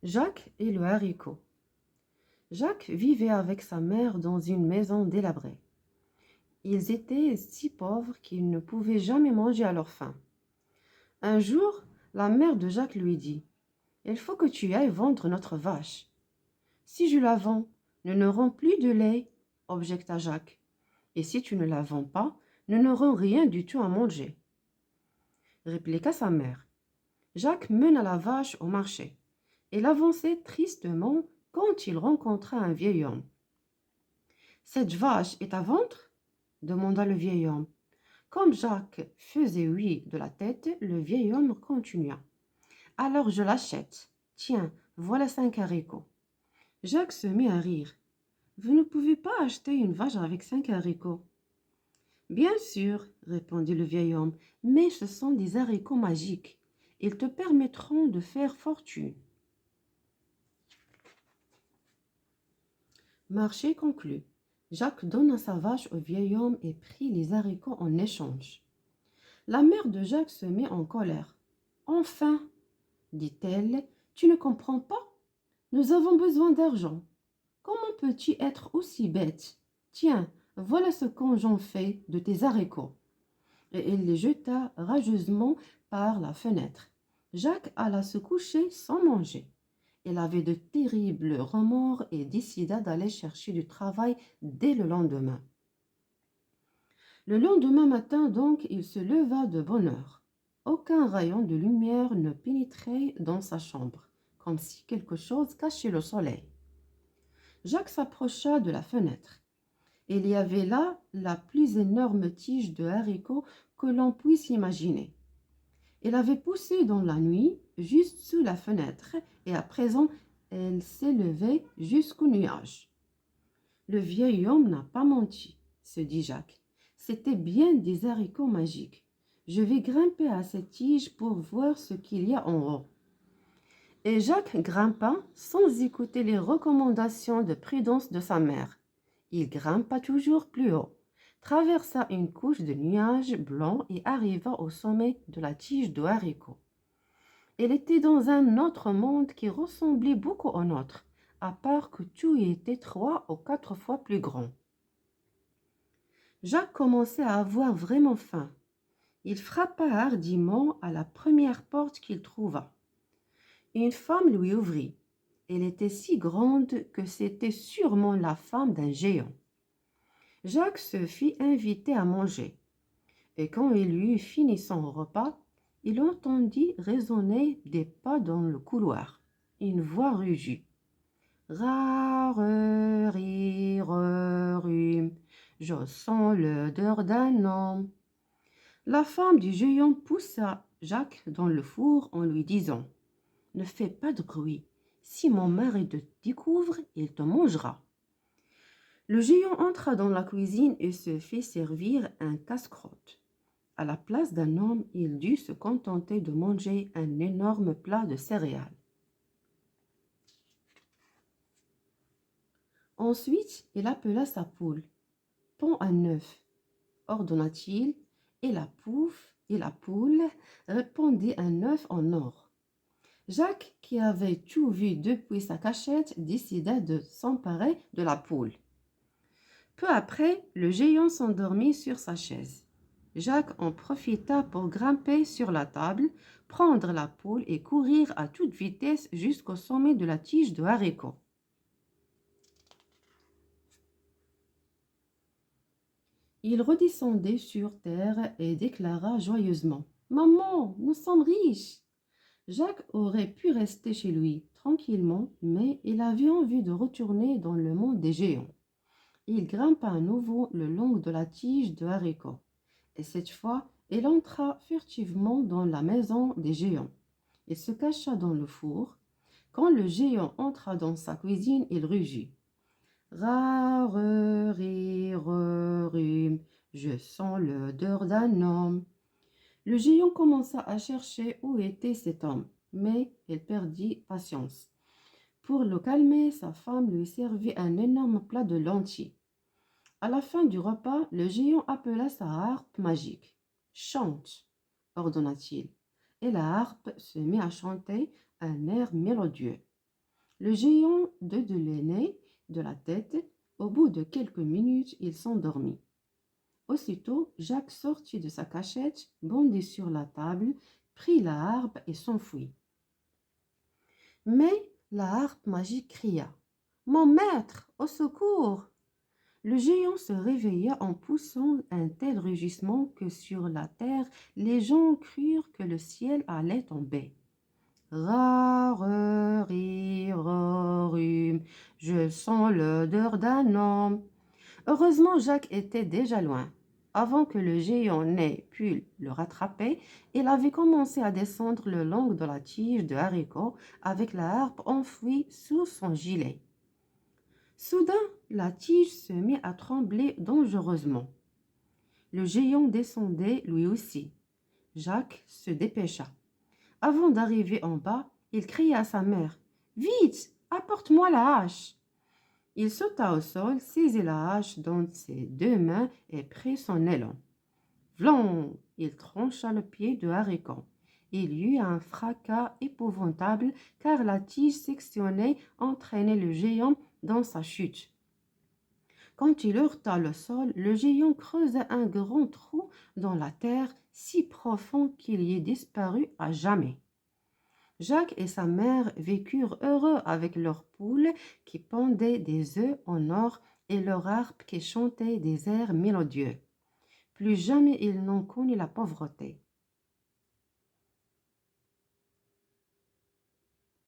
Jacques et le haricot. Jacques vivait avec sa mère dans une maison délabrée. Ils étaient si pauvres qu'ils ne pouvaient jamais manger à leur faim. Un jour, la mère de Jacques lui dit: Il faut que tu ailles vendre notre vache. Si je la vends, nous n'aurons plus de lait, objecta Jacques. Et si tu ne la vends pas, nous n'aurons rien du tout à manger, répliqua sa mère. Jacques mena la vache au marché. Il avançait tristement quand il rencontra un vieil homme. Cette vache est à vendre? Demanda le vieil homme. Comme Jacques faisait oui de la tête, le vieil homme continua. Alors je l'achète. Tiens, voilà 5 haricots. Jacques se mit à rire. Vous ne pouvez pas acheter une vache avec 5 haricots. Bien sûr, répondit le vieil homme, mais ce sont des haricots magiques. Ils te permettront de faire fortune. Marché conclu. Jacques donna sa vache au vieil homme et prit les haricots en échange. La mère de Jacques se mit en colère. Enfin, dit-elle, tu ne comprends pas? Nous avons besoin d'argent. Comment peux-tu être aussi bête? Tiens, voilà ce qu'en fait de tes haricots. Et elle les jeta rageusement par la fenêtre. Jacques alla se coucher sans manger. Il avait de terribles remords et décida d'aller chercher du travail dès le lendemain. Le lendemain matin donc, il se leva de bonne heure. Aucun rayon de lumière ne pénétrait dans sa chambre, comme si quelque chose cachait le soleil. Jacques s'approcha de la fenêtre. Il y avait là la plus énorme tige de haricots que l'on puisse imaginer. Elle avait poussé dans la nuit, juste sous la fenêtre, et à présent, elle s'élevait jusqu'au nuage. Le vieil homme n'a pas menti, se dit Jacques. C'était bien des haricots magiques. Je vais grimper à cette tige pour voir ce qu'il y a en haut. Et Jacques grimpa sans écouter les recommandations de prudence de sa mère. Il grimpa toujours plus haut, traversa une couche de nuages blancs et arriva au sommet de la tige de haricot. Elle était dans un autre monde qui ressemblait beaucoup au nôtre, à part que tout était 3 ou 4 fois plus grand. Jacques commençait à avoir vraiment faim. Il frappa hardiment à la première porte qu'il trouva. Une femme lui ouvrit. Elle était si grande que c'était sûrement la femme d'un géant. Jacques se fit inviter à manger. Et quand il eut fini son repas, il entendit résonner des pas dans le couloir. Une voix rugit. Ra-re-ri-re-rum, je sens l'odeur d'un homme. La femme du géant poussa Jacques dans le four en lui disant: Ne fais pas de bruit. Si mon mari te découvre, il te mangera. Le géant entra dans la cuisine et se fit servir un casse-croûte. À la place d'un homme, il dut se contenter de manger un énorme plat de céréales. Ensuite, il appela sa poule. Pond un œuf, ordonna-t-il, et la poule répondit un œuf en or. Jacques, qui avait tout vu depuis sa cachette, décida de s'emparer de la poule. Peu après, le géant s'endormit sur sa chaise. Jacques en profita pour grimper sur la table, prendre la poule et courir à toute vitesse jusqu'au sommet de la tige de haricot. Il redescendait sur terre et déclara joyeusement: Maman, nous sommes riches! Jacques aurait pu rester chez lui tranquillement, mais il avait envie de retourner dans le monde des géants. Il grimpa à nouveau le long de la tige de haricot. Et cette fois, il entra furtivement dans la maison des géants. Il se cacha dans le four. Quand le géant entra dans sa cuisine, il rugit. Ra-re-ri-re-rum, je sens l'odeur d'un homme. Le géant commença à chercher où était cet homme, mais il perdit patience. Pour le calmer, sa femme lui servit un énorme plat de lentilles. À la fin du repas, le géant appela sa harpe magique. Chante, ordonna-t-il, et la harpe se mit à chanter un air mélodieux. Le géant de l'aîné de la tête. Au bout de quelques minutes, il s'endormit. Aussitôt, Jacques sortit de sa cachette, bondit sur la table, prit la harpe et s'enfuit. Mais la harpe magique cria: Mon maître, au secours! Le géant se réveilla en poussant un tel rugissement que sur la terre, les gens crurent que le ciel allait tomber. Rarerirorum, je sens l'odeur d'un homme. Heureusement, Jacques était déjà loin. Avant que le géant n'ait pu le rattraper, il avait commencé à descendre le long de la tige de haricot avec la harpe enfouie sous son gilet. Soudain, la tige se mit à trembler dangereusement. Le géant descendait lui aussi. Jacques se dépêcha. Avant d'arriver en bas, il cria à sa mère: Vite, apporte-moi la hache. Il sauta au sol, saisit la hache dans ses deux mains et prit son élan. Vlan! Il trancha le pied de haricot. Il y eut un fracas épouvantable car la tige sectionnée entraînait le géant dans sa chute. Quand il heurta le sol, le géant creusa un grand trou dans la terre si profond qu'il y disparut à jamais. Jacques et sa mère vécurent heureux avec leurs poules qui pondaient des œufs en or et leur harpe qui chantait des airs mélodieux. Plus jamais ils n'ont connu la pauvreté.